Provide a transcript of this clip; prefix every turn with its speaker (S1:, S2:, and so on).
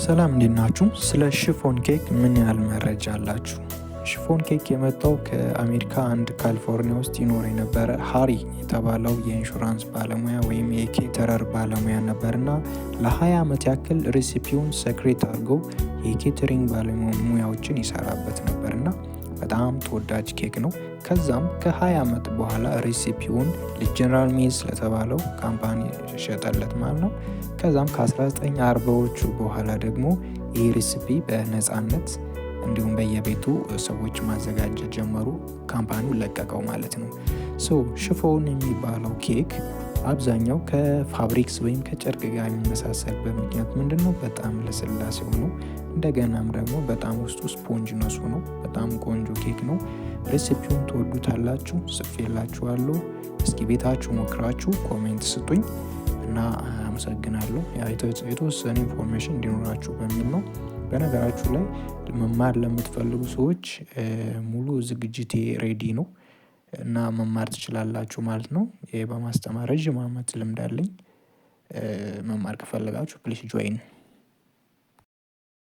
S1: ሰላም እንዴት ናችሁ? ስለ ሽፎን ኬክ ምን ያህል መረጃ አላችሁ? ሽፎን ኬክ የመጣው ከአሜሪካ አንድ ካሊፎርኒያ ውስጥ ይኖር የነበረ ሃሪ የተባለው የኢንሹራንስ ባለሙያ ወይም የኬተረር ባለሙያ ነበርና ለ20 ዓመት ያክል ሬሲፒውን ሰክሬት አድርገው የኬተሪንግ ባለሙያዎችን ይሰራበት ነበርና በጣም ተወዳጅ ኬክ ነው። ከዛም ከ20 ዓመት በኋላ ሬሲፒውን ለጀነራል ሚልስ ለተባለው ካምፓኒ ሸጠለት ማለት ነው። ከዛም ከ1940ዎቹ በኋላ ደግሞ ይህ ሬሲፒ በነፃነት እንዲሁም በየቤቱ ሰዎች ማዘጋጀት ጀመሩ። ካምፓኒው ለቀቀው ማለት ነው። ሽፎን የሚባለው ኬክ አብዛኛው ከፋብሪክስ ወይም ከጨርቅ ጋር የሚመሳሰልበት ምክንያት ምንድነው? በጣም ለስላሴ ሆኖ እንደገናም ደግሞ በጣም ውስጡ ስፖንጅ ነሱ ነው። በጣም ቆንጆ ኬክ ነው። ሬሲፒውን ትወዱታላችሁ፣ ጽፌላችኋለሁ። እስኪ ቤታችሁ ሞክራችሁ ኮሜንት ስጡኝ እና አመሰግናለሁ። የተወሰነ ኢንፎርሜሽን እንዲኖራችሁ በሚል ነው። በነገራችሁ ላይ መማር ለምትፈልጉ ሰዎች ሙሉ ዝግጅቴ ሬዲ ነው እና መማር ትችላላችሁ ማለት ነው። በማስተማር ረጅም ዓመት ልምድ አለኝ። መማር ከፈለጋችሁ ፕሊስ ጆይን